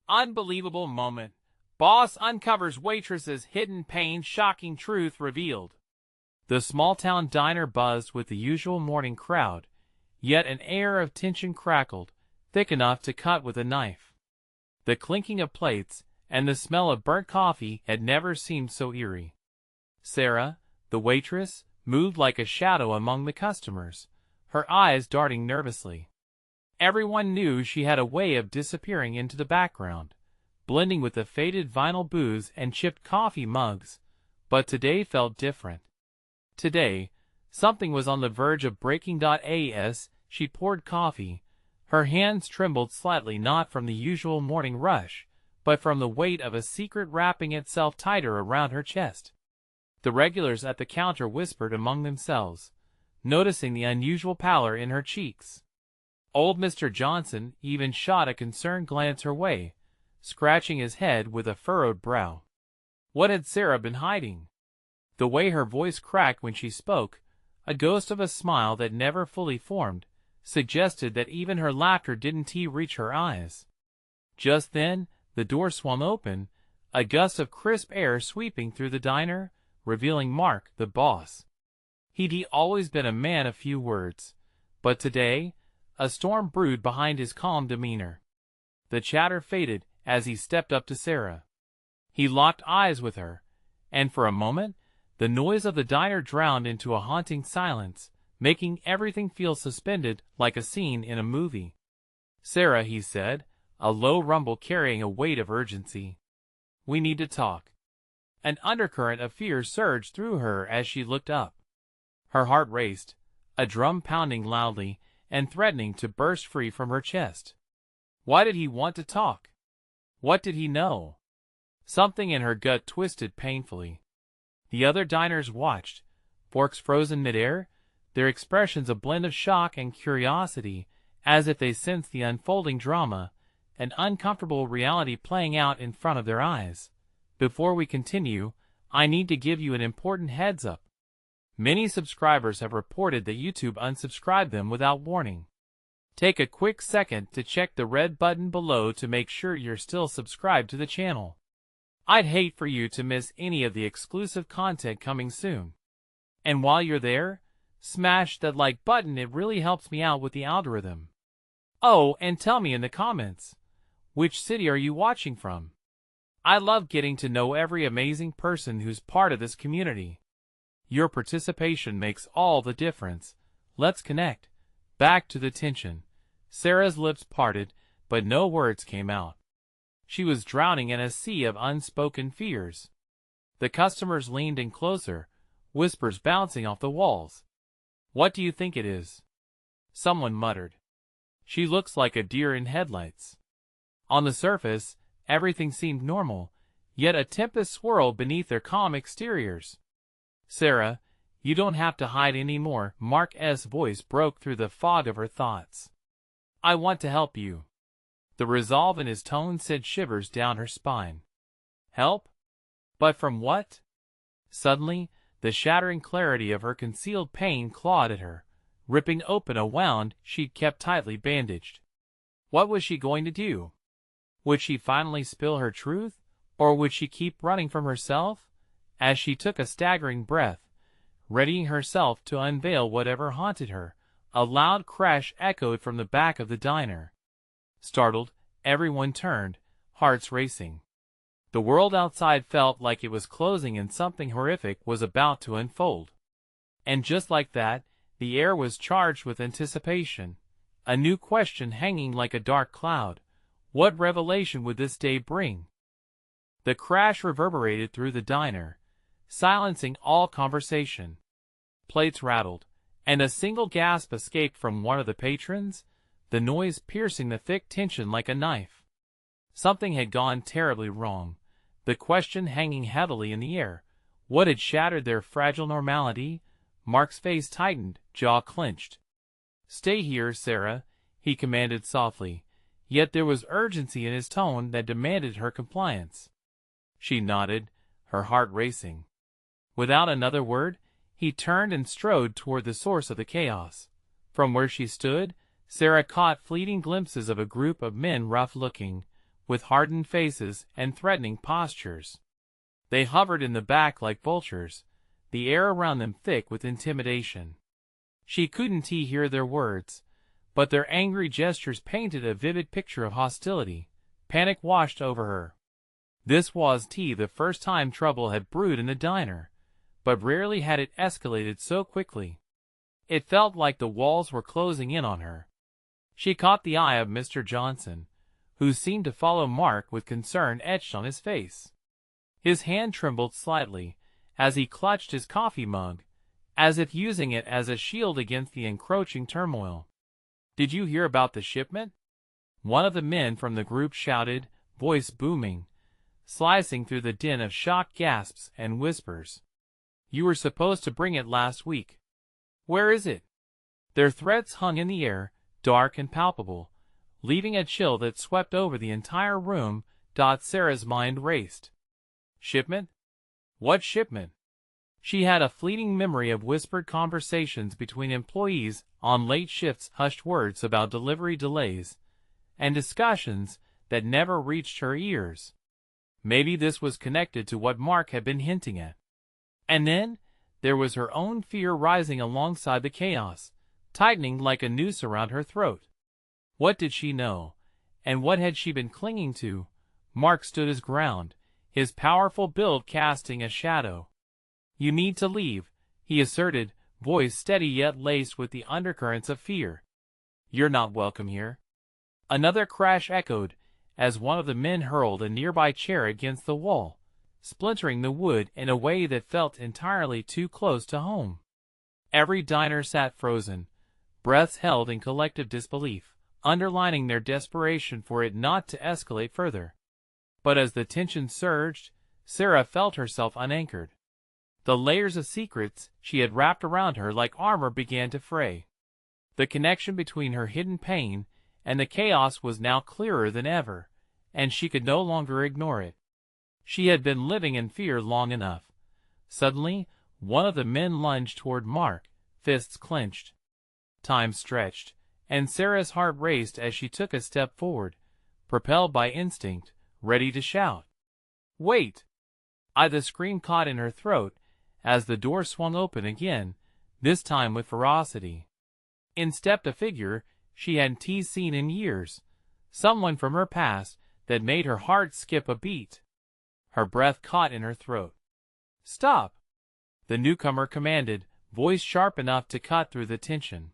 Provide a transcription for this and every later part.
Unbelievable moment. Boss uncovers waitress's hidden pain, shocking truth revealed. The small-town diner buzzed with the usual morning crowd, yet an air of tension crackled, thick enough to cut with a knife. The clinking of plates and the smell of burnt coffee had never seemed so eerie. Sarah, the waitress, moved like a shadow among the customers, her eyes darting nervously. Everyone knew she had a way of disappearing into the background, blending with the faded vinyl booths and chipped coffee mugs, but today felt different. Today, something was on the verge of breaking. As she poured coffee, her hands trembled slightly, not from the usual morning rush, but from the weight of a secret wrapping itself tighter around her chest. The regulars at the counter whispered among themselves, noticing the unusual pallor in her cheeks. Old Mr. Johnson even shot a concerned glance her way, scratching his head with a furrowed brow. What had Sarah been hiding? The way her voice cracked when she spoke, a ghost of a smile that never fully formed, suggested that even her laughter didn't reach her eyes. Just then, the door swung open, a gust of crisp air sweeping through the diner, revealing Mark, the boss. He'd always been a man of few words, but today, a storm brewed behind his calm demeanor. The chatter faded as he stepped up to Sarah. He locked eyes with her, and for a moment, the noise of the diner drowned into a haunting silence, making everything feel suspended like a scene in a movie. "Sarah," he said, a low rumble carrying a weight of urgency. "We need to talk." An undercurrent of fear surged through her as she looked up. Her heart raced, a drum pounding loudly and threatening to burst free from her chest. Why did he want to talk? What did he know? Something in her gut twisted painfully. The other diners watched, forks frozen midair, their expressions a blend of shock and curiosity, as if they sensed the unfolding drama, an uncomfortable reality playing out in front of their eyes. Before we continue, I need to give you an important heads up. Many subscribers have reported that YouTube unsubscribed them without warning. Take a quick second to check the red button below to make sure you're still subscribed to the channel. I'd hate for you to miss any of the exclusive content coming soon. And while you're there, smash that like button, it really helps me out with the algorithm. Oh, and tell me in the comments, which city are you watching from? I love getting to know every amazing person who's part of this community. Your participation makes all the difference. Let's connect. Back to the tension. Sarah's lips parted, but no words came out. She was drowning in a sea of unspoken fears. The customers leaned in closer, whispers bouncing off the walls. "What do you think it is?" Someone muttered. "She looks like a deer in headlights." On the surface, everything seemed normal, yet a tempest swirled beneath their calm exteriors. "Sarah, you don't have to hide anymore." Mark's voice broke through the fog of her thoughts. "I want to help you." The resolve in his tone sent shivers down her spine. Help? But from what? Suddenly, the shattering clarity of her concealed pain clawed at her, ripping open a wound she'd kept tightly bandaged. What was she going to do? Would she finally spill her truth, or would she keep running from herself? As she took a staggering breath, readying herself to unveil whatever haunted her, a loud crash echoed from the back of the diner. Startled, everyone turned, hearts racing. The world outside felt like it was closing and something horrific was about to unfold. And just like that, the air was charged with anticipation, a new question hanging like a dark cloud. What revelation would this day bring? The crash reverberated through the diner, silencing all conversation. Plates rattled, and a single gasp escaped from one of the patrons, the noise piercing the thick tension like a knife. Something had gone terribly wrong, the question hanging heavily in the air. What had shattered their fragile normality? Mark's face tightened, jaw clenched. "Stay here, Sarah," he commanded softly, yet there was urgency in his tone that demanded her compliance. She nodded, her heart racing. Without another word, he turned and strode toward the source of the chaos. From where she stood, Sarah caught fleeting glimpses of a group of men, rough-looking, with hardened faces and threatening postures. They hovered in the back like vultures, the air around them thick with intimidation. She couldn't hear their words, but their angry gestures painted a vivid picture of hostility. Panic washed over her. This was the first time trouble had brewed in the diner, but rarely had it escalated so quickly. It felt like the walls were closing in on her. She caught the eye of Mr. Johnson, who seemed to follow Mark with concern etched on his face. His hand trembled slightly as he clutched his coffee mug, as if using it as a shield against the encroaching turmoil. "Did you hear about the shipment?" one of the men from the group shouted, voice booming, slicing through the din of shocked gasps and whispers. "You were supposed to bring it last week. Where is it?" Their threats hung in the air, dark and palpable, leaving a chill that swept over the entire room. Sarah's mind raced. Shipment? What shipment? She had a fleeting memory of whispered conversations between employees on late shifts, hushed words about delivery delays, and discussions that never reached her ears. Maybe this was connected to what Mark had been hinting at. And then there was her own fear rising alongside the chaos, tightening like a noose around her throat. What did she know, and what had she been clinging to? Mark stood his ground, his powerful build casting a shadow. "You need to leave," he asserted, voice steady yet laced with the undercurrents of fear. "You're not welcome here." Another crash echoed, as one of the men hurled a nearby chair against the wall, splintering the wood in a way that felt entirely too close to home. Every diner sat frozen, breaths held in collective disbelief, underlining their desperation for it not to escalate further. But as the tension surged, Sarah felt herself unanchored. The layers of secrets she had wrapped around her like armor began to fray. The connection between her hidden pain and the chaos was now clearer than ever, and she could no longer ignore it. She had been living in fear long enough. Suddenly, one of the men lunged toward Mark, fists clenched. Time stretched, and Sarah's heart raced as she took a step forward, propelled by instinct, ready to shout. "Wait!" The scream caught in her throat as the door swung open again, this time with ferocity. In stepped a figure she hadn't seen in years, someone from her past that made her heart skip a beat. Her breath caught in her throat. "Stop!" the newcomer commanded, voice sharp enough to cut through the tension.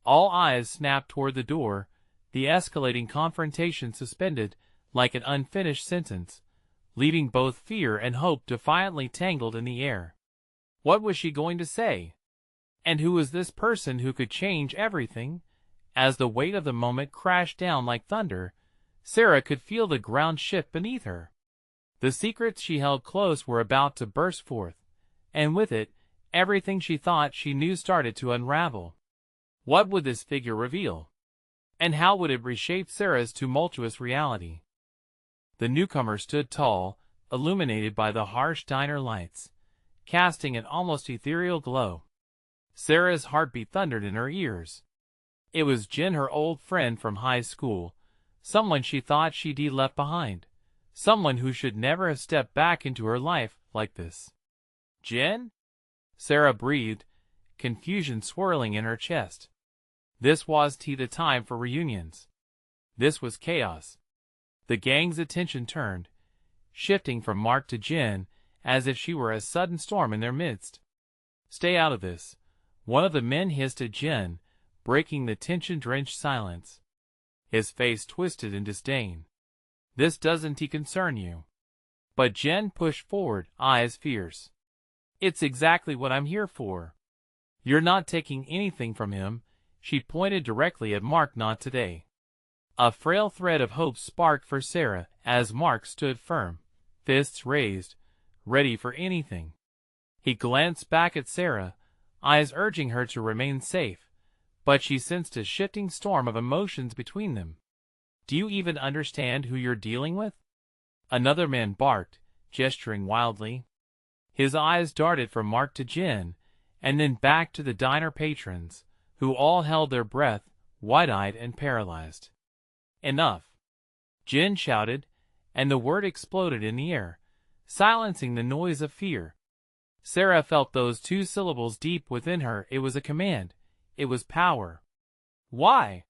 All eyes snapped toward the door, the escalating confrontation suspended like an unfinished sentence, leaving both fear and hope defiantly tangled in the air. What was she going to say? And who was this person who could change everything? As the weight of the moment crashed down like thunder, Sarah could feel the ground shift beneath her. The secrets she held close were about to burst forth, and with it, everything she thought she knew started to unravel. What would this figure reveal? And how would it reshape Sarah's tumultuous reality? The newcomer stood tall, illuminated by the harsh diner lights, casting an almost ethereal glow. Sarah's heartbeat thundered in her ears. It was Jen, her old friend from high school, someone she thought she'd left behind, someone who should never have stepped back into her life like this. "Jen?" Sarah breathed, confusion swirling in her chest. This was the time for reunions. This was chaos. The gang's attention turned, shifting from Mark to Jen, as if she were a sudden storm in their midst. "Stay out of this," one of the men hissed at Jen, breaking the tension-drenched silence. His face twisted in disdain. "This doesn't concern you." But Jen pushed forward, eyes fierce. "It's exactly what I'm here for. You're not taking anything from him." She pointed directly at Mark. "Not today." A frail thread of hope sparked for Sarah as Mark stood firm, fists raised, ready for anything. He glanced back at Sarah, eyes urging her to remain safe, but she sensed a shifting storm of emotions between them. "Do you even understand who you're dealing with?" Another man barked, gesturing wildly. His eyes darted from Mark to Jen, and then back to the diner patrons, who all held their breath, wide-eyed and paralyzed. "Enough." Jin shouted, and the word exploded in the air, silencing the noise of fear. Sarah felt those 2 syllables deep within her. It was a command. It was power. Why?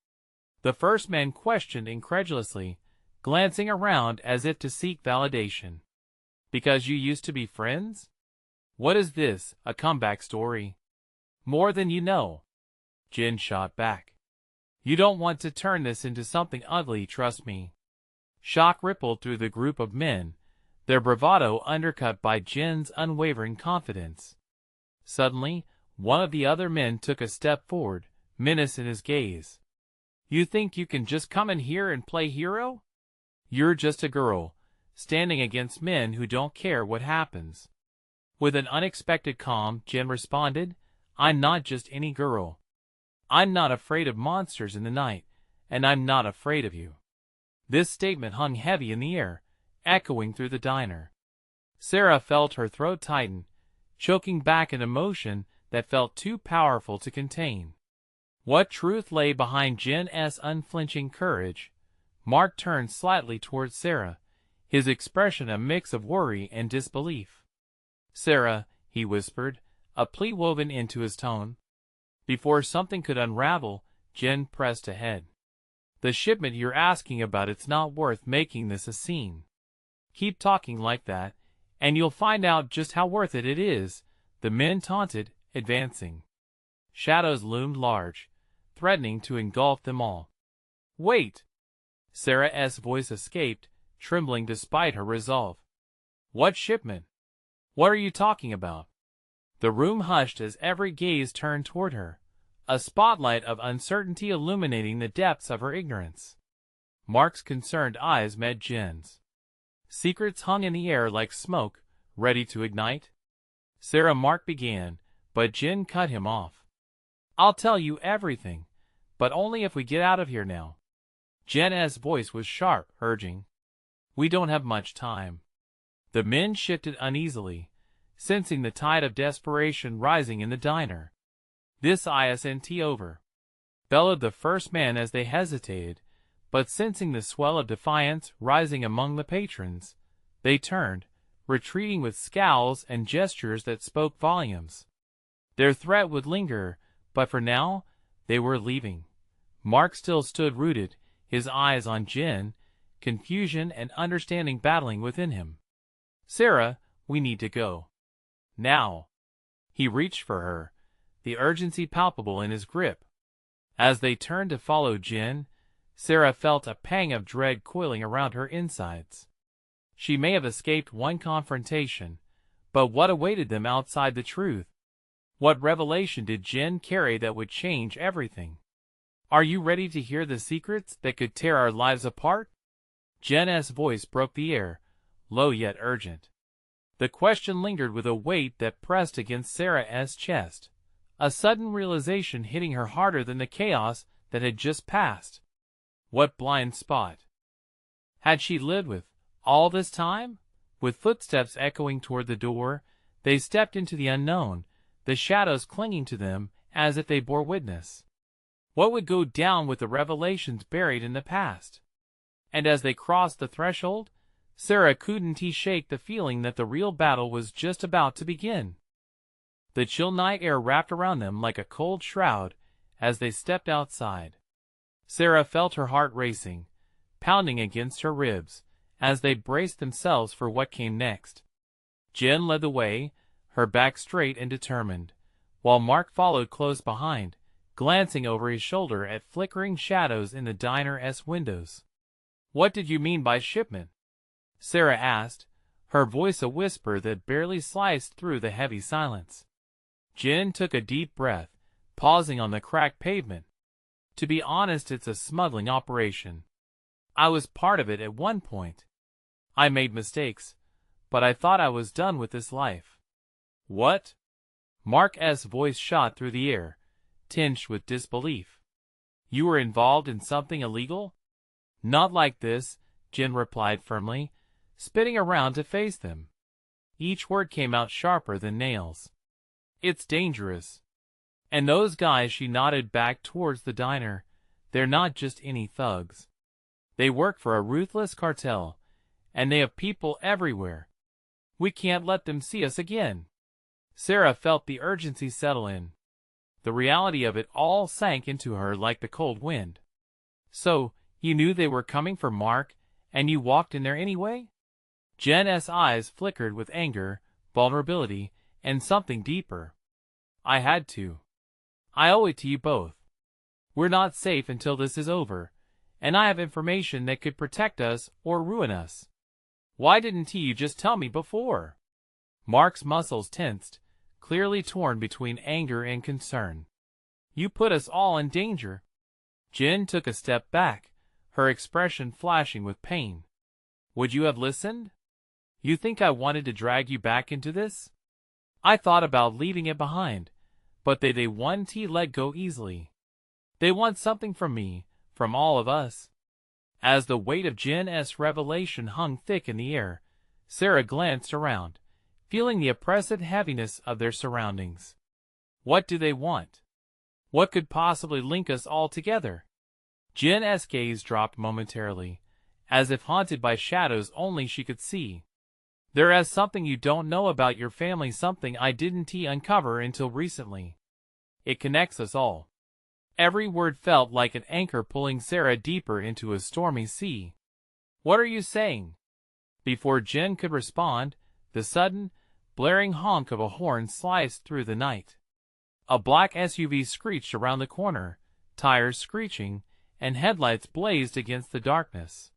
The first man questioned incredulously, glancing around as if to seek validation. Because you used to be friends? What is this, a comeback story? More than you know. Jin shot back. You don't want to turn this into something ugly, trust me. Shock rippled through the group of men, their bravado undercut by Jin's unwavering confidence. Suddenly, one of the other men took a step forward, menace in his gaze. You think you can just come in here and play hero? You're just a girl, standing against men who don't care what happens. With an unexpected calm, Jin responded, I'm not just any girl. I'm not afraid of monsters in the night, and I'm not afraid of you. This statement hung heavy in the air, echoing through the diner. Sarah felt her throat tighten, choking back an emotion that felt too powerful to contain. What truth lay behind Jin's unflinching courage? Mark turned slightly towards Sarah, his expression a mix of worry and disbelief. Sarah, he whispered, a plea woven into his tone. Before something could unravel, Jin pressed ahead. The shipment you're asking about, it's not worth making this a scene. Keep talking like that, and you'll find out just how worth it is, the men taunted, advancing. Shadows loomed large, threatening to engulf them all. Wait! Sarah's voice escaped, trembling despite her resolve. What shipment? What are you talking about? The room hushed as every gaze turned toward her, a spotlight of uncertainty illuminating the depths of her ignorance. Mark's concerned eyes met Jin's. Secrets hung in the air like smoke, ready to ignite. Mark began, but Jin cut him off. I'll tell you everything, but only if we get out of here now. Jin's voice was sharp, urging. We don't have much time. The men shifted uneasily, sensing the tide of desperation rising in the diner. This isn't over, bellowed the first man as they hesitated, but sensing the swell of defiance rising among the patrons, they turned, retreating with scowls and gestures that spoke volumes. Their threat would linger, but for now, they were leaving. Mark still stood rooted, his eyes on Jin, confusion and understanding battling within him. Sarah, we need to go. Now. He reached for her, the urgency palpable in his grip. As they turned to follow Jin, Sarah felt a pang of dread coiling around her insides. She may have escaped one confrontation, but what awaited them outside the truth? What revelation did Jin carry that would change everything? Are you ready to hear the secrets that could tear our lives apart? Jin's voice broke the air, low yet urgent. The question lingered with a weight that pressed against Sarah's chest, a sudden realization hitting her harder than the chaos that had just passed. What blind spot had she lived with all this time? With footsteps echoing toward the door, they stepped into the unknown, the shadows clinging to them as if they bore witness. What would go down with the revelations buried in the past? And as they crossed the threshold, Sarah couldn't shake the feeling that the real battle was just about to begin. The chill night air wrapped around them like a cold shroud as they stepped outside. Sarah felt her heart racing, pounding against her ribs, as they braced themselves for what came next. Jin led the way, her back straight and determined, while Mark followed close behind, glancing over his shoulder at flickering shadows in the diner's windows. What did you mean by shipment? Sarah asked, her voice a whisper that barely sliced through the heavy silence. Jin took a deep breath, pausing on the cracked pavement. To be honest, it's a smuggling operation. I was part of it at one point. I made mistakes, but I thought I was done with this life. What? Mark's voice shot through the air, tinged with disbelief. You were involved in something illegal? Not like this, Jin replied firmly, spinning around to face them. Each word came out sharper than nails. It's dangerous. And those guys, she nodded back towards the diner, they're not just any thugs. They work for a ruthless cartel, and they have people everywhere. We can't let them see us again. Sarah felt the urgency settle in. The reality of it all sank into her like the cold wind. So, you knew they were coming for Mark, and you walked in there anyway? Jen's eyes flickered with anger, vulnerability, and something deeper. I had to. I owe it to you both. We're not safe until this is over, and I have information that could protect us or ruin us. Why didn't you just tell me before? Mark's muscles tensed, clearly torn between anger and concern. You put us all in danger. Jen took a step back, her expression flashing with pain. Would you have listened? You think I wanted to drag you back into this? I thought about leaving it behind, but they won't let go easily. They want something from me, from all of us. As the weight of Jen's revelation hung thick in the air, Sarah glanced around, feeling the oppressive heaviness of their surroundings. What do they want? What could possibly link us all together? Jen's gaze dropped momentarily, as if haunted by shadows only she could see. There is something you don't know about your family, something I didn't uncover until recently. It connects us all. Every word felt like an anchor pulling Sarah deeper into a stormy sea. What are you saying? Before Jen could respond, the sudden, blaring honk of a horn sliced through the night. A black SUV screeched around the corner, tires screeching, and headlights blazed against the darkness.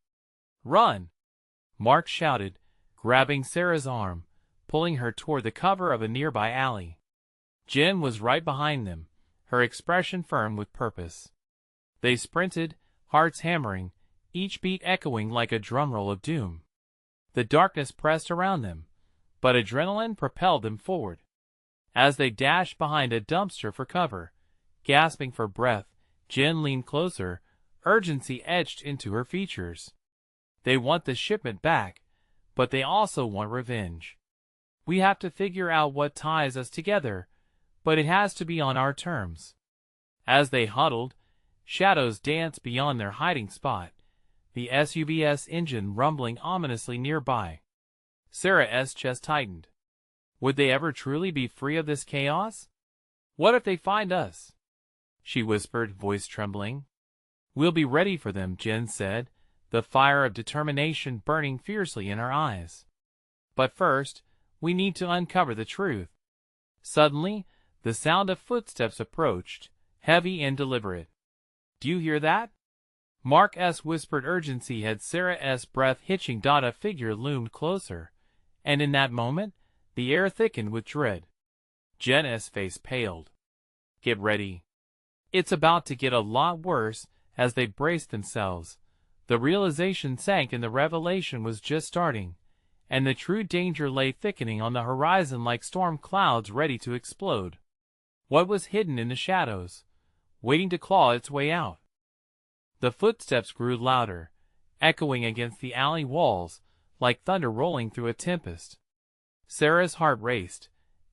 Run! Mark shouted, grabbing Sarah's arm, pulling her toward the cover of a nearby alley. Jen was right behind them, her expression firm with purpose. They sprinted, hearts hammering, each beat echoing like a drumroll of doom. The darkness pressed around them, but adrenaline propelled them forward. As they dashed behind a dumpster for cover, gasping for breath, Jen leaned closer, urgency etched into her features. They want the shipment back, but they also want revenge. We have to figure out what ties us together, but it has to be on our terms. As they huddled, shadows danced beyond their hiding spot, the SUV's engine rumbling ominously nearby. Sarah's chest tightened. Would they ever truly be free of this chaos? What if they find us? She whispered, voice trembling. We'll be ready for them, Jen said, the fire of determination burning fiercely in her eyes. But first, we need to uncover the truth. Suddenly, the sound of footsteps approached, heavy and deliberate. Do you hear that? Mark's whispered urgency had Sarah's breath hitching. A figure loomed closer, and in that moment, the air thickened with dread. Jen's face paled. Get ready. It's about to get a lot worse. As they braced themselves, the realization sank and the revelation was just starting, and the true danger lay thickening on the horizon like storm clouds ready to explode. What was hidden in the shadows, waiting to claw its way out? The footsteps grew louder, echoing against the alley walls like thunder rolling through a tempest. Sarah's heart raced,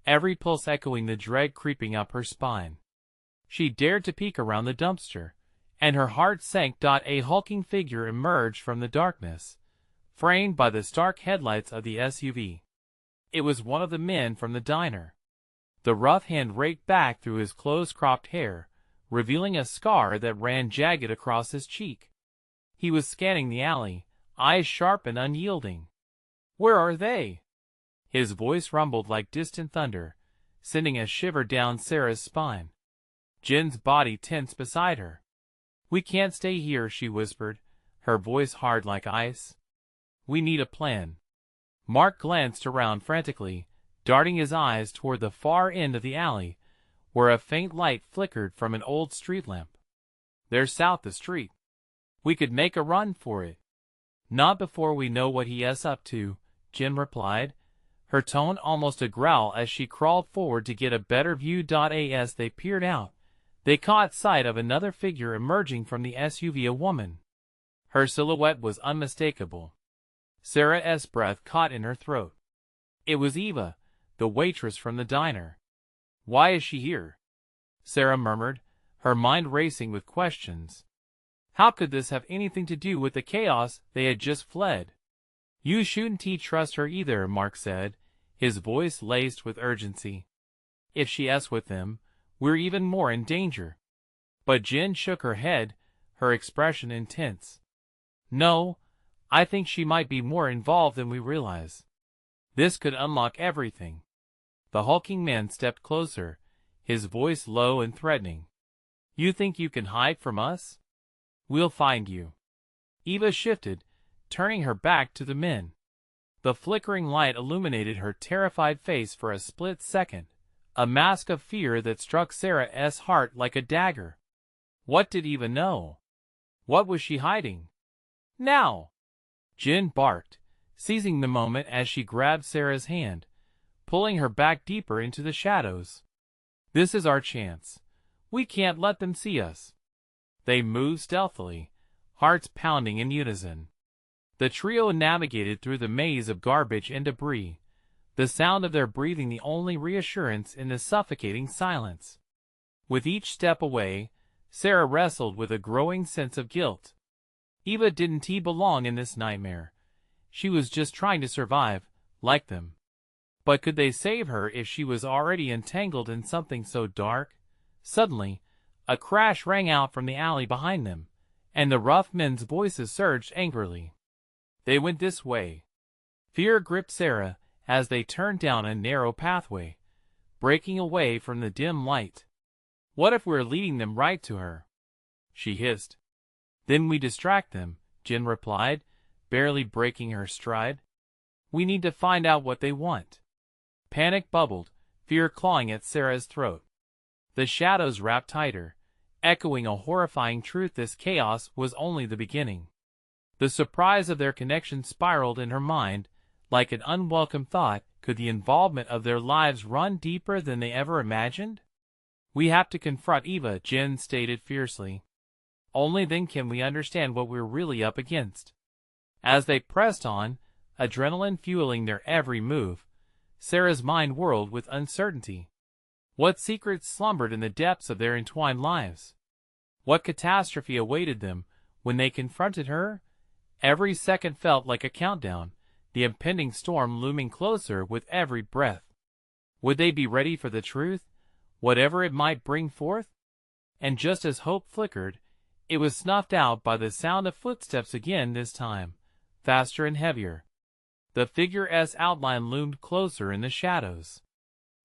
every pulse echoing the dread creeping up her spine. She dared to peek around the dumpster, and her heart sank. A hulking figure emerged from the darkness, framed by the stark headlights of the SUV. It was one of the men from the diner. The rough hand raked back through his close-cropped hair, revealing a scar that ran jagged across his cheek. He was scanning the alley, eyes sharp and unyielding. Where are they? His voice rumbled like distant thunder, sending a shiver down Sarah's spine. Jen's body tensed beside her. We can't stay here, she whispered, her voice hard like ice. We need a plan. Mark glanced around frantically, darting his eyes toward the far end of the alley, where a faint light flickered from an old street lamp. There's south the street. We could make a run for it. Not before we know what he's up to, Jen replied, her tone almost a growl as she crawled forward to get a better view. As they peered out, they caught sight of another figure emerging from the SUV, a woman. Her silhouette was unmistakable. Sarah's breath caught in her throat. It was Eva, the waitress from the diner. Why is she here? Sarah murmured, her mind racing with questions. How could this have anything to do with the chaos they had just fled? You shouldn't trust her either, Mark said, his voice laced with urgency. If she's with them, we're even more in danger. But Jen shook her head, her expression intense. No, I think she might be more involved than we realize. This could unlock everything. The hulking man stepped closer, his voice low and threatening. You think you can hide from us? We'll find you. Eva shifted, turning her back to the men. The flickering light illuminated her terrified face for a split second, a mask of fear that struck Sarah's heart like a dagger. What did Eva know? What was she hiding? Now! Jen barked, seizing the moment as she grabbed Sarah's hand, pulling her back deeper into the shadows. This is our chance. We can't let them see us. They moved stealthily, hearts pounding in unison. The trio navigated through the maze of garbage and debris, the sound of their breathing the only reassurance in the suffocating silence. With each step away, Sarah wrestled with a growing sense of guilt. Eva didn't belong in this nightmare. She was just trying to survive, like them. But could they save her if she was already entangled in something so dark? Suddenly, a crash rang out from the alley behind them, and the rough men's voices surged angrily. They went this way. Fear gripped Sarah as they turned down a narrow pathway, breaking away from the dim light. What if we're leading them right to her? She hissed. Then we distract them, Jen replied, barely breaking her stride. We need to find out what they want. Panic bubbled, fear clawing at Sarah's throat. The shadows wrapped tighter, echoing a horrifying truth: this chaos was only the beginning. The surprise of their connection spiraled in her mind, like an unwelcome thought. Could the involvement of their lives run deeper than they ever imagined? We have to confront Eva, Jen stated fiercely. Only then can we understand what we're really up against. As they pressed on, adrenaline fueling their every move, Sarah's mind whirled with uncertainty. What secrets slumbered in the depths of their entwined lives? What catastrophe awaited them when they confronted her? Every second felt like a countdown, the impending storm looming closer with every breath. Would they be ready for the truth, whatever it might bring forth? And just as hope flickered, it was snuffed out by the sound of footsteps again, this time, faster and heavier. The figure's outline loomed closer in the shadows.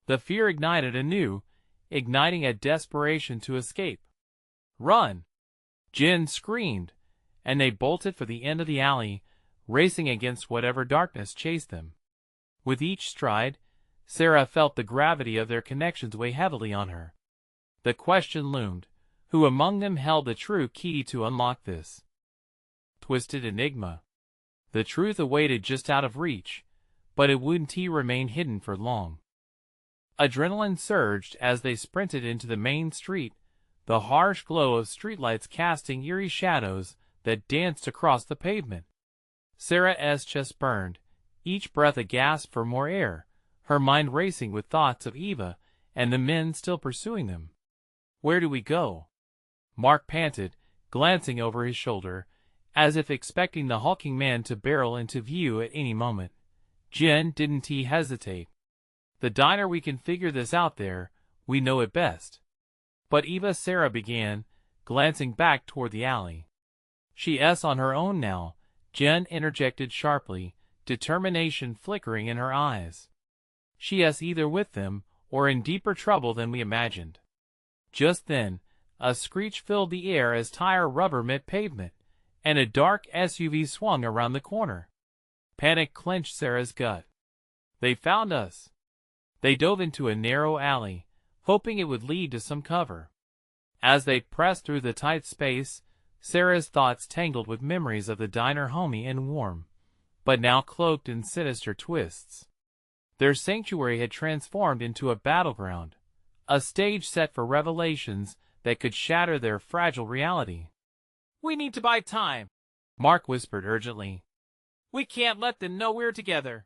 The fear ignited anew, igniting a desperation to escape. Run! Jen screamed, and they bolted for the end of the alley, racing against whatever darkness chased them. With each stride, Sarah felt the gravity of their connections weigh heavily on her. The question loomed: who among them held the true key to unlock this twisted enigma? The truth awaited just out of reach, but it wouldn't remain hidden for long. Adrenaline surged as they sprinted into the main street, the harsh glow of streetlights casting eerie shadows that danced across the pavement. Sarah's chest burned, each breath a gasp for more air, her mind racing with thoughts of Eva and the men still pursuing them. Where do we go? Mark panted, glancing over his shoulder, as if expecting the hulking man to barrel into view at any moment. Jen didn't hesitate. The diner. We can figure this out there, we know it best. But Eva, Sarah began, glancing back toward the alley. She's on her own now, Jen interjected sharply, determination flickering in her eyes. She's either with them, or in deeper trouble than we imagined. Just then, a screech filled the air as tire rubber met pavement, and a dark SUV swung around the corner. Panic clenched Sarah's gut. They found us. They dove into a narrow alley, hoping it would lead to some cover. As they pressed through the tight space, Sarah's thoughts tangled with memories of the diner, homey and warm, but now cloaked in sinister twists. Their sanctuary had transformed into a battleground, a stage set for revelations that could shatter their fragile reality. We need to buy time, Mark whispered urgently. We can't let them know we're together.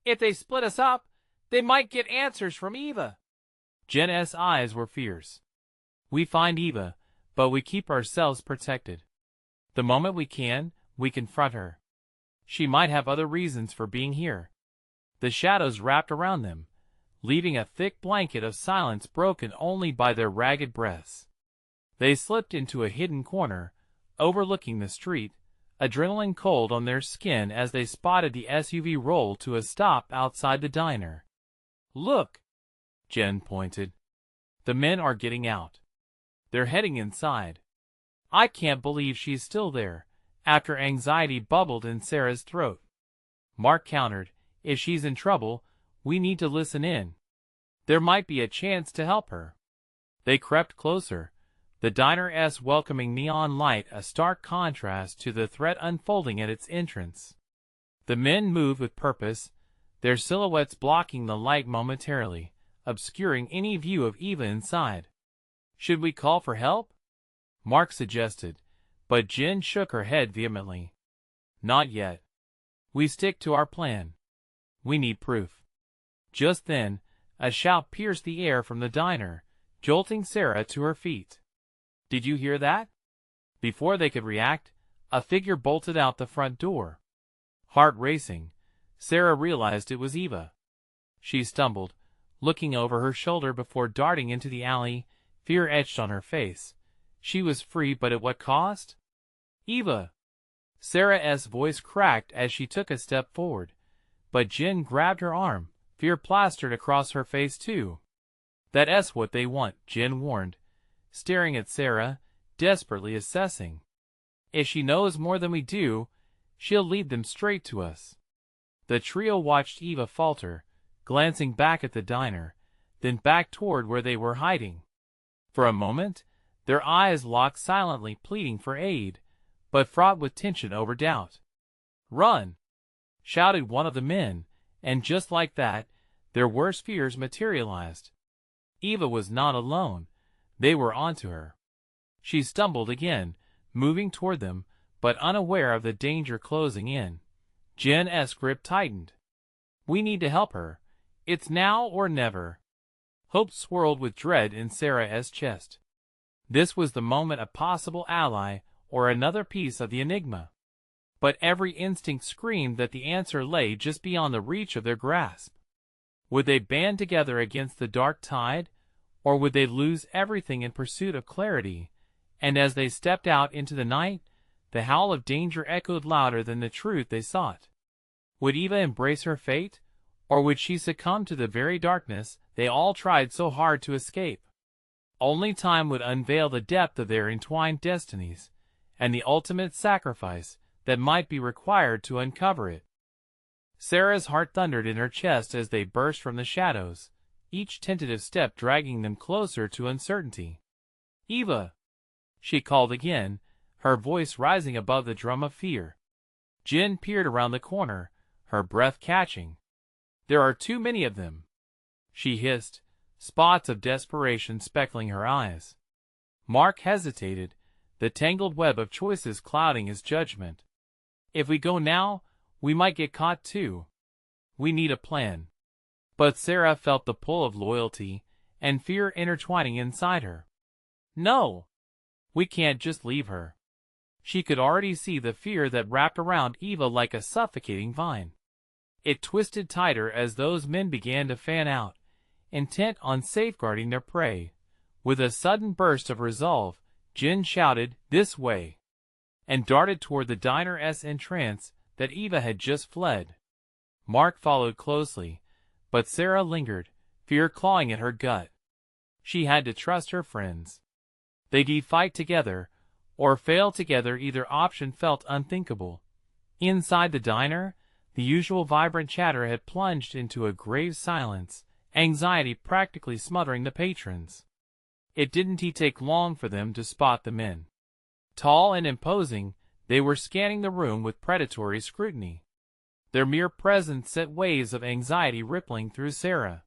If they split us up, they might get answers from Eva. Jen's eyes were fierce. We find Eva, but we keep ourselves protected. The moment we confront her. She might have other reasons for being here. The shadows wrapped around them, leaving a thick blanket of silence broken only by their ragged breaths. They slipped into a hidden corner, overlooking the street, adrenaline cold on their skin as they spotted the SUV roll to a stop outside the diner. "Look!" Jen pointed. "The men are getting out. They're heading inside." "I can't believe she's still there," after anxiety bubbled in Sarah's throat. Mark countered, "If she's in trouble, we need to listen in. There might be a chance to help her." They crept closer, the diner's welcoming neon light a stark contrast to the threat unfolding at its entrance. The men moved with purpose, their silhouettes blocking the light momentarily, obscuring any view of Eva inside. "Should we call for help?" Mark suggested, but Jen shook her head vehemently. "Not yet. We stick to our plan. We need proof." Just then, a shout pierced the air from the diner, jolting Sarah to her feet. "Did you hear that?" Before they could react, a figure bolted out the front door. Heart racing, Sarah realized it was Eva. She stumbled, looking over her shoulder before darting into the alley, fear etched on her face. She was free, but at what cost? "Eva!" Sarah's voice cracked as she took a step forward, but Jen grabbed her arm, fear plastered across her face too. "That's what they want," Jen warned, staring at Sarah, desperately assessing. "If she knows more than we do, she'll lead them straight to us." The trio watched Eva falter, glancing back at the diner, then back toward where they were hiding. For a moment, their eyes locked silently, pleading for aid, but fraught with tension over doubt. "Run!" shouted one of the men, and just like that, their worst fears materialized. Eva was not alone. They were onto her. She stumbled again, moving toward them, but unaware of the danger closing in. Jen's grip tightened. "We need to help her. It's now or never." Hope swirled with dread in Sarah's chest. This was the moment, a possible ally or another piece of the enigma. But every instinct screamed that the answer lay just beyond the reach of their grasp. Would they band together against the dark tide, or would they lose everything in pursuit of clarity? And as they stepped out into the night, the howl of danger echoed louder than the truth they sought. Would Eva embrace her fate, or would she succumb to the very darkness they all tried so hard to escape? Only time would unveil the depth of their entwined destinies, and the ultimate sacrifice that might be required to uncover it. Sarah's heart thundered in her chest as they burst from the shadows, each tentative step dragging them closer to uncertainty. "Eva!" she called again, her voice rising above the drum of fear. Jen peered around the corner, her breath catching. "There are too many of them," she hissed, spots of desperation speckling her eyes. Mark hesitated, the tangled web of choices clouding his judgment. "If we go now, we might get caught too. We need a plan." But Sarah felt the pull of loyalty and fear intertwining inside her. "No! We can't just leave her." She could already see the fear that wrapped around Eva like a suffocating vine. It twisted tighter as those men began to fan out, intent on safeguarding their prey. With a sudden burst of resolve, Jen shouted, "This way!" and darted toward the diner's entrance that Eva had just fled. Mark followed closely, but Sarah lingered, fear clawing at her gut. She had to trust her friends. They'd either fight together, or fail together. Either option felt unthinkable. Inside the diner, the usual vibrant chatter had plunged into a grave silence, anxiety practically smothering the patrons. It didn't take long for them to spot the men. Tall and imposing, they were scanning the room with predatory scrutiny. Their mere presence sent waves of anxiety rippling through Sarah.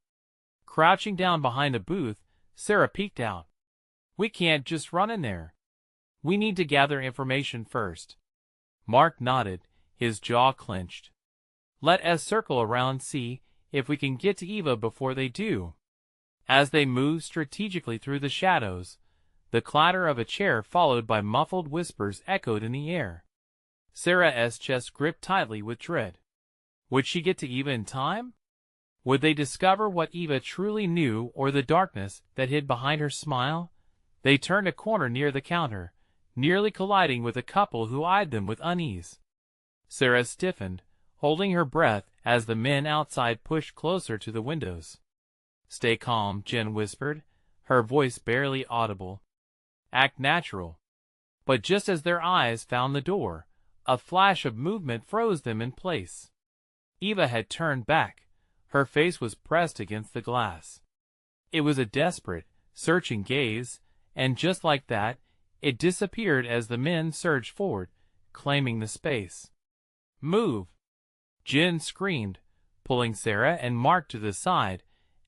Crouching down behind a booth, Sarah peeked out. "We can't just run in there. We need to gather information first." Mark nodded, his jaw clenched. "Let us circle around, see if we can get to Eva before they do." As they moved strategically through the shadows, The clatter of a chair followed by muffled whispers echoed in the air. Sarah's chest gripped tightly with dread. Would she get to Eva in time? Would they discover what Eva truly knew or the darkness that hid behind her smile? They turned a corner near the counter, nearly colliding with a couple who eyed them with unease. Sarah stiffened, holding her breath as the men outside pushed closer to the windows. "Stay calm," Jen whispered, her voice barely audible. "Act natural." But just as their eyes found the door, a flash of movement froze them in place. Eva had turned back. Her face was pressed against the glass. It was a desperate, searching gaze, and just like that, it disappeared as the men surged forward, claiming the space. "Move!" Jen screamed, pulling Sarah and Mark to the side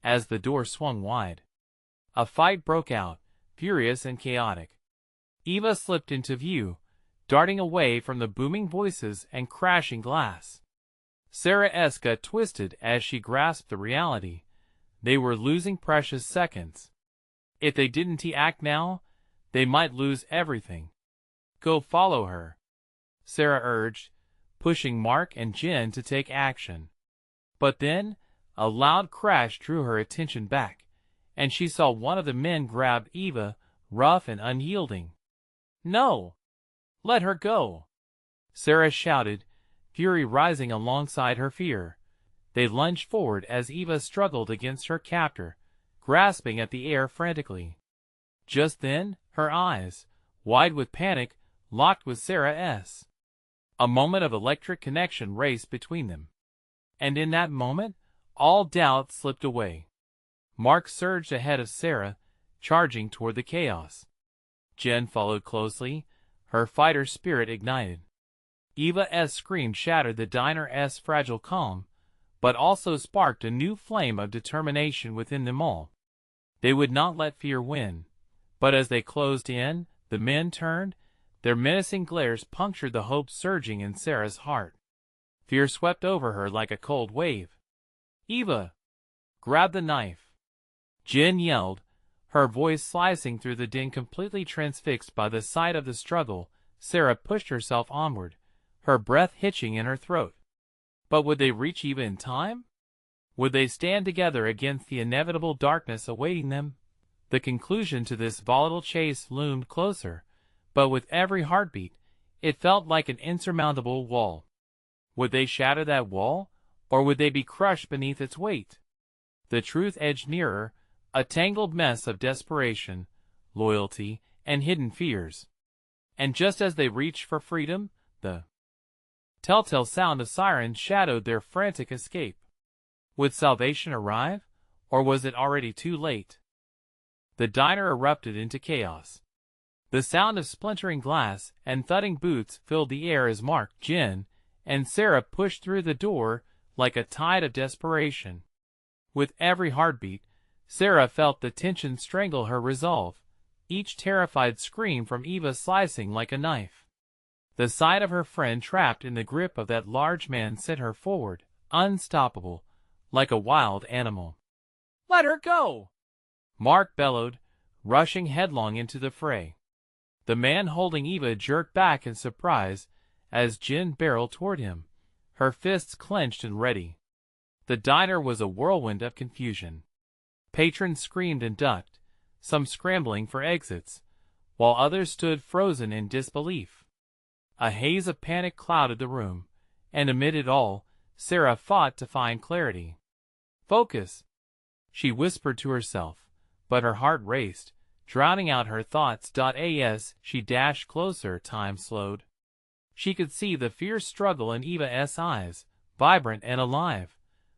as the door swung wide. A fight broke out, furious and chaotic. Eva slipped into view, darting away from the booming voices and crashing glass. Sarah's gut twisted as she grasped the reality. They were losing precious seconds. If they didn't act now, they might lose everything. "Go follow her," Sarah urged, pushing Mark and Jen to take action. But then, a loud crash drew her attention back, and she saw one of the men grab Eva, rough and unyielding. "No! Let her go!" Sarah shouted, fury rising alongside her fear. They lunged forward as Eva struggled against her captor, grasping at the air frantically. Just then, her eyes, wide with panic, locked with Sarah's. A moment of electric connection raced between them. And in that moment, all doubt slipped away. Mark surged ahead of Sarah, charging toward the chaos. Jen followed closely, her fighter spirit ignited. Eva's scream shattered the diner's fragile calm, but also sparked a new flame of determination within them all. They would not let fear win. But as they closed in, the men turned. Their menacing glares punctured the hope surging in Sarah's heart. Fear swept over her like a cold wave. "Eva! Grab the knife!" Jen yelled, her voice slicing through the din. Completely transfixed by the sight of the struggle, Sarah pushed herself onward, her breath hitching in her throat. But would they reach Eva in time? Would they stand together against the inevitable darkness awaiting them? The conclusion to this volatile chase loomed closer, but with every heartbeat, it felt like an insurmountable wall. Would they shatter that wall, or would they be crushed beneath its weight? The truth edged nearer, a tangled mess of desperation, loyalty, and hidden fears. And just as they reached for freedom, the telltale sound of sirens shadowed their frantic escape. Would salvation arrive, or was it already too late? The diner erupted into chaos. The sound of splintering glass and thudding boots filled the air as Mark, Jen, and Sarah pushed through the door like a tide of desperation. With every heartbeat, Sarah felt the tension strangle her resolve, each terrified scream from Eva slicing like a knife. The sight of her friend trapped in the grip of that large man sent her forward, unstoppable, like a wild animal. "Let her go!" Mark bellowed, rushing headlong into the fray. The man holding Eva jerked back in surprise as Jen barreled toward him, her fists clenched and ready. The diner was a whirlwind of confusion. Patrons screamed and ducked, some scrambling for exits, while others stood frozen in disbelief. A haze of panic clouded the room, and amid it all, Sarah fought to find clarity. "Focus," she whispered to herself, but her heart raced, drowning out her thoughts. As she dashed closer, time slowed. She could see the fierce struggle in Eva's eyes, vibrant and alive,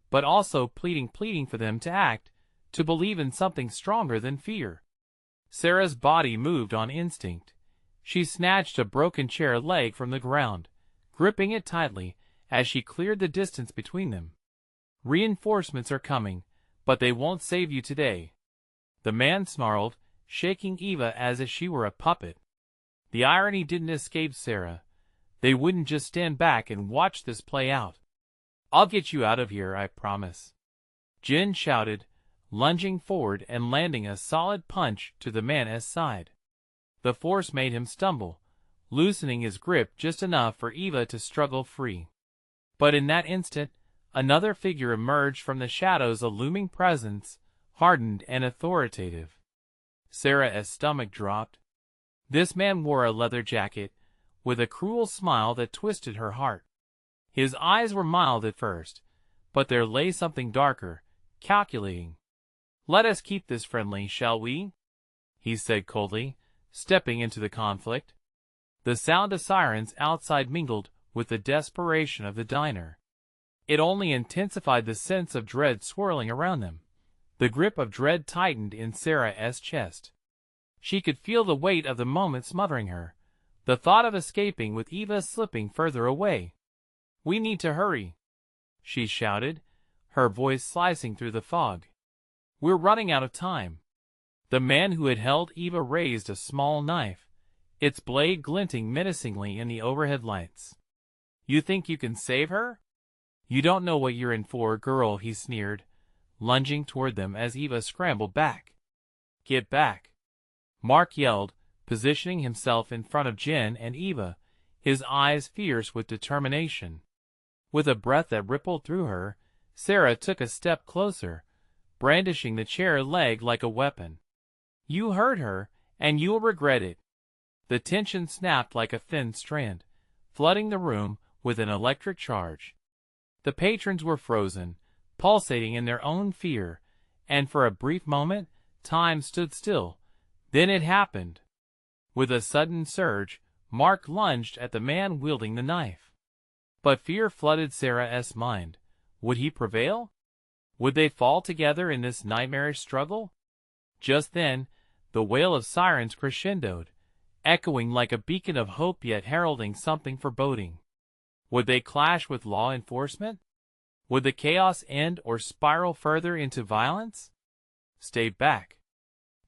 but also pleading for them to act, to believe in something stronger than fear. Sarah's body moved on instinct. She snatched a broken chair leg from the ground, gripping it tightly as she cleared the distance between them. "Reinforcements are coming, but they won't save you today," the man snarled, shaking Eva as if she were a puppet. The irony didn't escape Sarah. They wouldn't just stand back and watch this play out. "I'll get you out of here, I promise," Jen shouted, lunging forward and landing a solid punch to the man's side. The force made him stumble, loosening his grip just enough for Eva to struggle free. But in that instant, another figure emerged from the shadows, a looming presence, hardened and authoritative. Sarah's stomach dropped. This man wore a leather jacket, with a cruel smile that twisted her heart. His eyes were mild at first, but there lay something darker, calculating. "Let us keep this friendly, shall we?" he said coldly, stepping into the conflict. The sound of sirens outside mingled with the desperation of the diner. It only intensified the sense of dread swirling around them. The grip of dread tightened in Sarah's chest. She could feel the weight of the moment smothering her, the thought of escaping with Eva slipping further away. "We need to hurry," she shouted, her voice slicing through the fog. "We're running out of time." The man who had held Eva raised a small knife, its blade glinting menacingly in the overhead lights. "You think you can save her? You don't know what you're in for, girl," he sneered, lunging toward them as Eva scrambled back. "Get back!" Mark yelled, positioning himself in front of Jen and Eva, his eyes fierce with determination. With a breath that rippled through her, Sarah took a step closer, brandishing the chair leg like a weapon. "You hurt her, and you'll regret it." The tension snapped like a thin strand, flooding the room with an electric charge. The patrons were frozen, pulsating in their own fear, and for a brief moment, time stood still. Then it happened. With a sudden surge, Mark lunged at the man wielding the knife. But fear flooded Sarah's mind. Would he prevail? Would they fall together in this nightmarish struggle? Just then, the wail of sirens crescendoed, echoing like a beacon of hope yet heralding something foreboding. Would they clash with law enforcement? Would the chaos end or spiral further into violence? "Stay back,"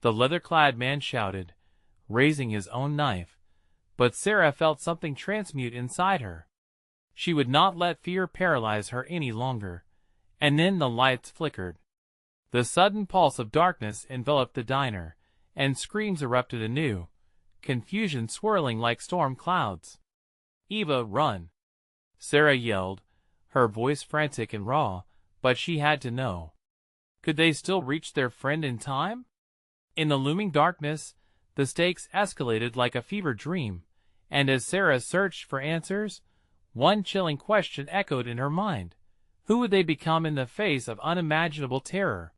the leather-clad man shouted, raising his own knife. But Sarah felt something transmute inside her. She would not let fear paralyze her any longer. And then the lights flickered. The sudden pulse of darkness enveloped the diner, and screams erupted anew, confusion swirling like storm clouds. "Eva, run!" Sarah yelled, her voice frantic and raw, but she had to know. Could they still reach their friend in time? In the looming darkness, the stakes escalated like a fever dream, and as Sarah searched for answers, one chilling question echoed in her mind. Who would they become in the face of unimaginable terror?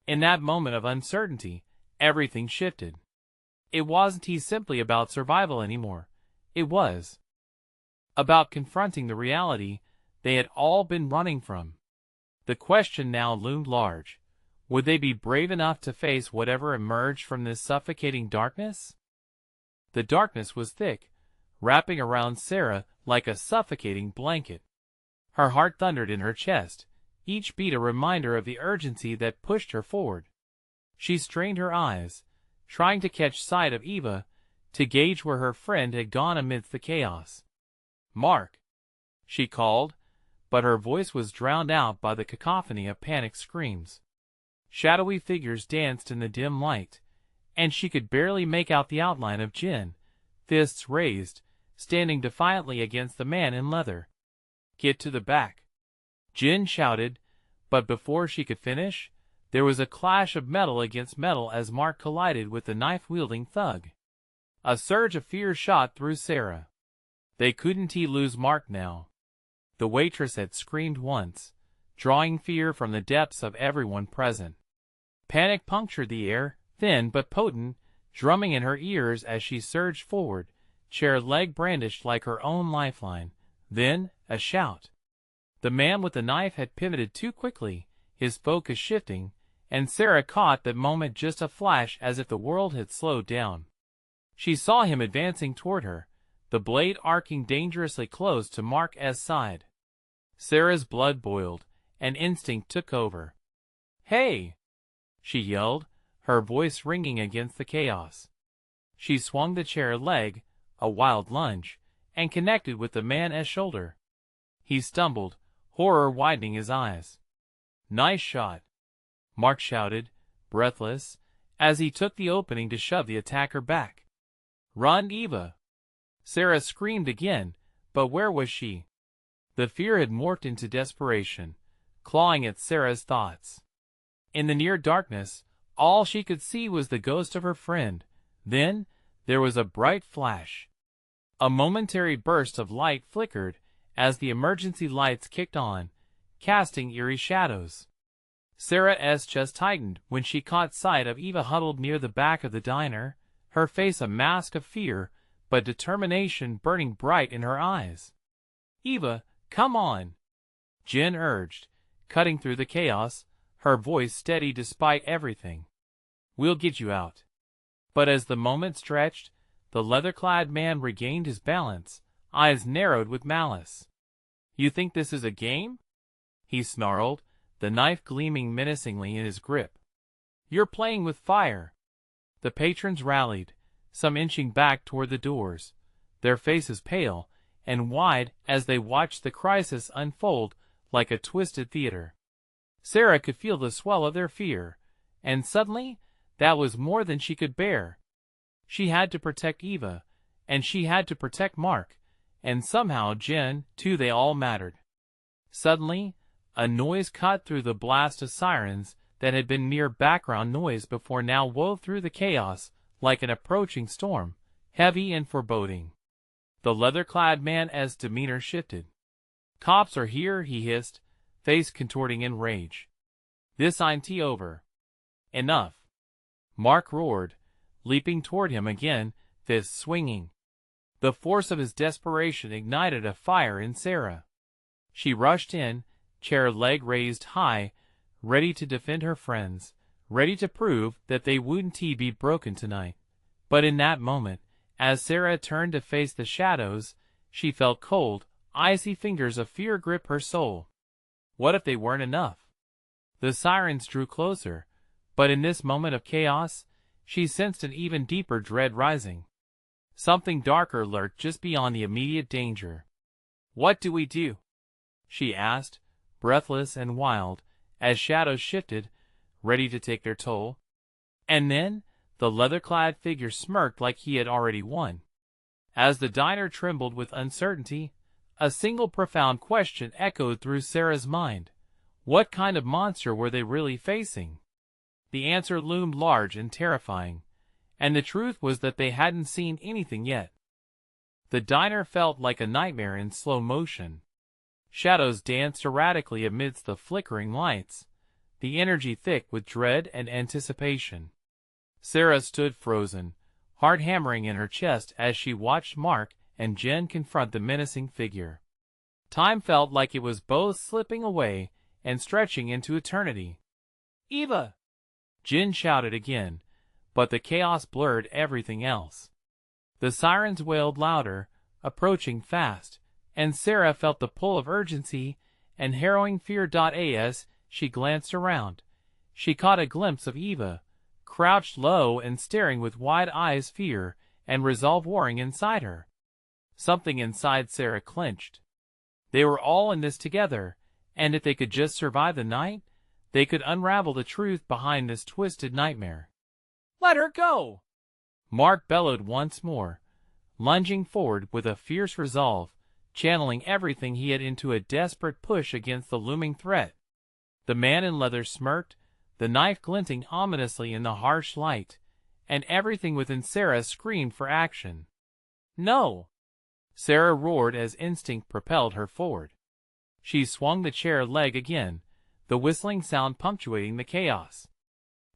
In that moment of uncertainty, everything shifted. It wasn't simply about survival anymore. It was about confronting the reality they had all been running from. The question now loomed large. Would they be brave enough to face whatever emerged from this suffocating darkness? The darkness was thick, wrapping around Sarah like a suffocating blanket. Her heart thundered in her chest, each beat a reminder of the urgency that pushed her forward. She strained her eyes, trying to catch sight of Eva, to gauge where her friend had gone amidst the chaos. "Mark!" she called, but her voice was drowned out by the cacophony of panicked screams. Shadowy figures danced in the dim light, and she could barely make out the outline of Jen, fists raised, standing defiantly against the man in leather. "Get to the back!" Jen shouted, but before she could finish, there was a clash of metal against metal as Mark collided with the knife-wielding thug. A surge of fear shot through Sarah. They couldn't lose Mark now. The waitress had screamed once, drawing fear from the depths of everyone present. Panic punctured the air, thin but potent, drumming in her ears as she surged forward, chair leg brandished like her own lifeline. Then, a shout. The man with the knife had pivoted too quickly, his focus shifting, and Sarah caught that moment just a flash as if the world had slowed down. She saw him advancing toward her, the blade arcing dangerously close to Mark's side. Sarah's blood boiled, and instinct took over. "Hey!" she yelled, her voice ringing against the chaos. She swung the chair leg, a wild lunge, and connected with the man's shoulder. He stumbled, horror widening his eyes. "Nice shot," Mark shouted, breathless, as he took the opening to shove the attacker back. Run, Eva! Sarah screamed again, but where was she? The fear had morphed into desperation, clawing at Sarah's thoughts. In the near darkness, all she could see was the ghost of her friend. Then, there was a bright flash. A momentary burst of light flickered as the emergency lights kicked on, casting eerie shadows. Sarah's chest tightened when she caught sight of Eva huddled near the back of the diner, her face a mask of fear, but determination burning bright in her eyes. "Eva, come on," Jen urged, cutting through the chaos, her voice steady despite everything. "We'll get you out." But as the moment stretched, the leather-clad man regained his balance, eyes narrowed with malice. "You think this is a game?" he snarled, the knife gleaming menacingly in his grip. "You're playing with fire." The patrons rallied, some inching back toward the doors, their faces pale and wide as they watched the crisis unfold like a twisted theater. Sarah could feel the swell of their fear, and suddenly that was more than she could bear. She had to protect Eva, and she had to protect Mark, and somehow Jen, too. They all mattered. Suddenly, a noise cut through the blast of sirens that had been mere background noise before now wove through the chaos like an approaching storm, heavy and foreboding. The leather-clad man's demeanor shifted. "Cops are here," he hissed, face contorting in rage. "This ain't over." "Enough!" Mark roared, leaping toward him again, fists swinging. The force of his desperation ignited a fire in Sarah. She rushed in, chair leg raised high, ready to defend her friends, ready to prove that they wouldn't be broken tonight. But in that moment, as Sarah turned to face the shadows, she felt cold, icy fingers of fear grip her soul. What if they weren't enough? The sirens drew closer, but in this moment of chaos, she sensed an even deeper dread rising. Something darker lurked just beyond the immediate danger. "What do we do?" she asked, breathless and wild, as shadows shifted, ready to take their toll. And then, the leather-clad figure smirked like he had already won. As the diner trembled with uncertainty, a single profound question echoed through Sarah's mind. What kind of monster were they really facing? The answer loomed large and terrifying, and the truth was that they hadn't seen anything yet. The diner felt like a nightmare in slow motion. Shadows danced erratically amidst the flickering lights, the energy thick with dread and anticipation. Sarah stood frozen, heart hammering in her chest as she watched Mark and Jen confront the menacing figure. Time felt like it was both slipping away and stretching into eternity. "Eva!" Jen shouted again, but the chaos blurred everything else. The sirens wailed louder, approaching fast, and Sarah felt the pull of urgency and harrowing fear. As she glanced around, she caught a glimpse of Eva, crouched low and staring with wide eyes, fear and resolve warring inside her. Something inside Sarah clenched. They were all in this together, and if they could just survive the night, they could unravel the truth behind this twisted nightmare. "Let her go!" Mark bellowed once more, lunging forward with a fierce resolve, channeling everything he had into a desperate push against the looming threat. The man in leather smirked, the knife glinting ominously in the harsh light, and everything within Sarah screamed for action. "No!" Sarah roared as instinct propelled her forward. She swung the chair leg again, the whistling sound punctuating the chaos.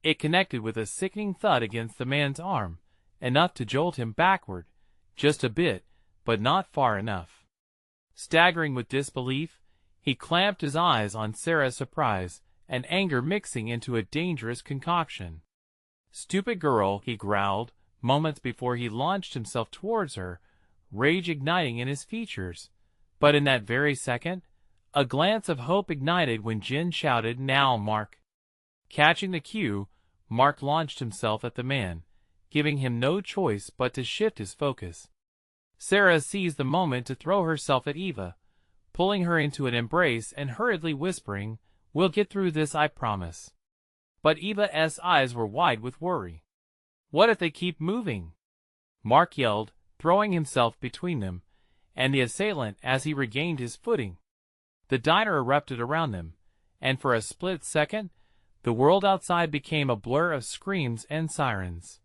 It connected with a sickening thud against the man's arm, enough to jolt him backward, just a bit, but not far enough. Staggering with disbelief, he clamped his eyes on Sarah's, surprise and anger mixing into a dangerous concoction. "Stupid girl," he growled, moments before he launched himself towards her, rage igniting in his features. But in that very second, a glance of hope ignited when Jen shouted, "Now, Mark!" Catching the cue, Mark launched himself at the man, giving him no choice but to shift his focus. Sarah seized the moment to throw herself at Eva, pulling her into an embrace and hurriedly whispering, "We'll get through this, I promise." But Eva's eyes were wide with worry. What if they keep moving? Mark yelled, throwing himself between them and the assailant as he regained his footing. The diner erupted around them, and for a split second, the world outside became a blur of screams and sirens.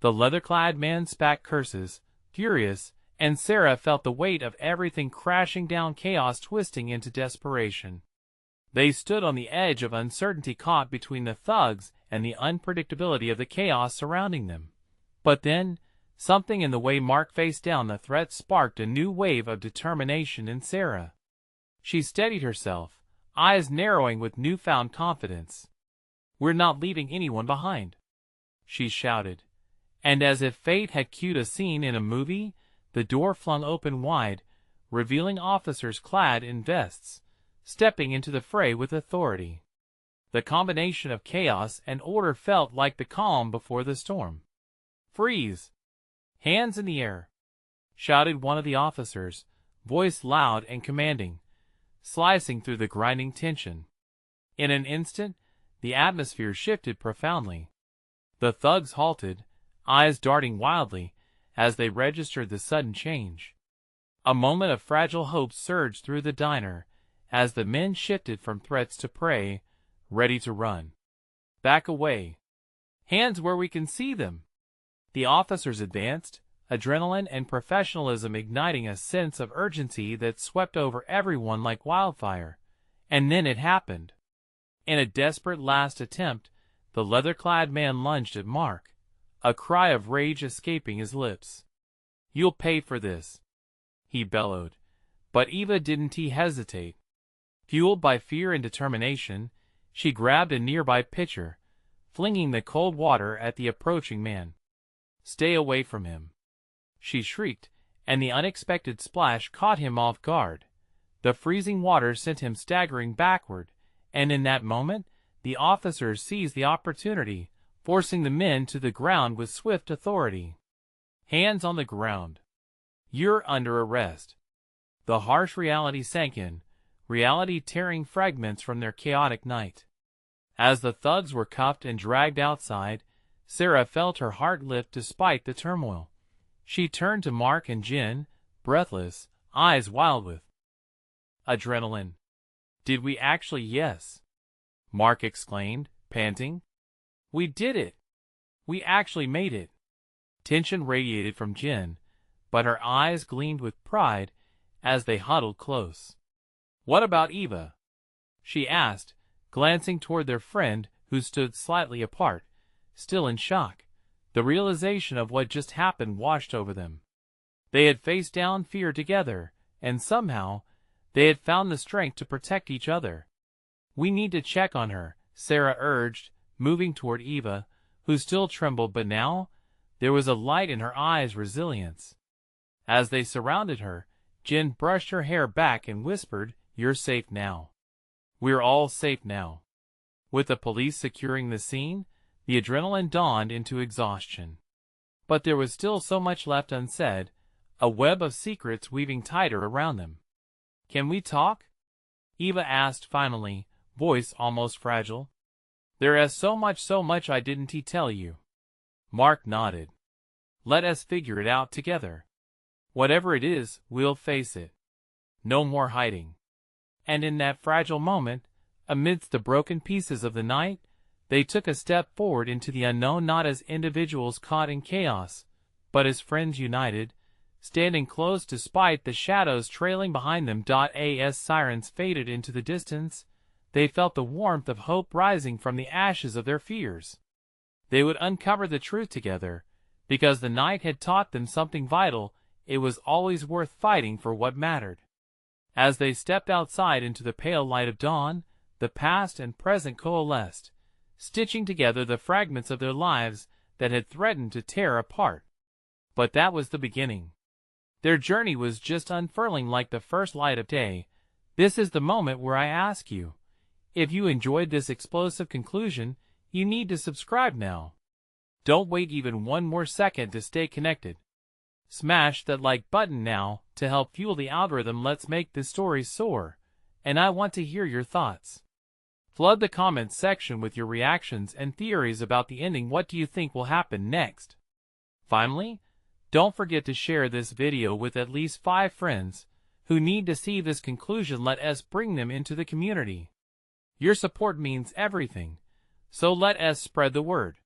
The leather-clad man spat curses, furious, and Sarah felt the weight of everything crashing down, chaos twisting into desperation. They stood on the edge of uncertainty, caught between the thugs and the unpredictability of the chaos surrounding them. But then, something in the way Mark faced down the threat sparked a new wave of determination in Sarah. She steadied herself, eyes narrowing with newfound confidence. "We're not leaving anyone behind," she shouted. And as if fate had cued a scene in a movie, the door flung open wide, revealing officers clad in vests, stepping into the fray with authority. The combination of chaos and order felt like the calm before the storm. "Freeze! Hands in the air!" shouted one of the officers, voice loud and commanding, slicing through the grinding tension. In an instant, the atmosphere shifted profoundly. The thugs halted, eyes darting wildly as they registered the sudden change. A moment of fragile hope surged through the diner as the men shifted from threats to prey, ready to run. "Back away! Hands where we can see them!" The officers advanced, adrenaline and professionalism igniting a sense of urgency that swept over everyone like wildfire. And then it happened. In a desperate last attempt, the leather-clad man lunged at Mark, a cry of rage escaping his lips. "You'll pay for this," he bellowed. But Eva didn't hesitate. Fueled by fear and determination, she grabbed a nearby pitcher, flinging the cold water at the approaching man. "Stay away from him," she shrieked, and the unexpected splash caught him off guard. The freezing water sent him staggering backward, and in that moment, the officers seized the opportunity, forcing the men to the ground with swift authority. "Hands on the ground. You're under arrest." The harsh reality sank in, reality tearing fragments from their chaotic night. As the thugs were cuffed and dragged outside, Sarah felt her heart lift despite the turmoil. She turned to Mark and Jen, breathless, eyes wild with adrenaline. "Did we actually?" "Yes," Mark exclaimed, panting. "We did it! We actually made it!" Tension radiated from Jen, but her eyes gleamed with pride as they huddled close. "What about Eva?" she asked, glancing toward their friend who stood slightly apart, still in shock. The realization of what just happened washed over them. They had faced down fear together, and somehow, they had found the strength to protect each other. "We need to check on her," Sarah urged, moving toward Eva, who still trembled, but now, there was a light in her eyes, resilience. As they surrounded her, Jen brushed her hair back and whispered, "You're safe now. We're all safe now." With the police securing the scene, the adrenaline dawned into exhaustion. But there was still so much left unsaid, a web of secrets weaving tighter around them. "Can we talk?" Eva asked finally, voice almost fragile. "There is so much I didn't tell you." Mark nodded. "Let us figure it out together. Whatever it is, we'll face it. No more hiding." And in that fragile moment, amidst the broken pieces of the night, they took a step forward into the unknown, not as individuals caught in chaos, but as friends united, standing close despite the shadows trailing behind them. As sirens faded into the distance, they felt the warmth of hope rising from the ashes of their fears. They would uncover the truth together, because the night had taught them something vital. It was always worth fighting for what mattered. As they stepped outside into the pale light of dawn, the past and present coalesced, stitching together the fragments of their lives that had threatened to tear apart. But that was the beginning. Their journey was just unfurling like the first light of day. This is the moment where I ask you, if you enjoyed this explosive conclusion, you need to subscribe now. Don't wait even one more second to stay connected. Smash that like button now to help fuel the algorithm. Let's make this story soar, and I want to hear your thoughts. Flood the comments section with your reactions and theories about the ending. What do you think will happen next? Finally, Don't forget to share this video with at least 5 friends who need to see this conclusion. Let us bring them into the community. Your support means everything, so let us spread the word.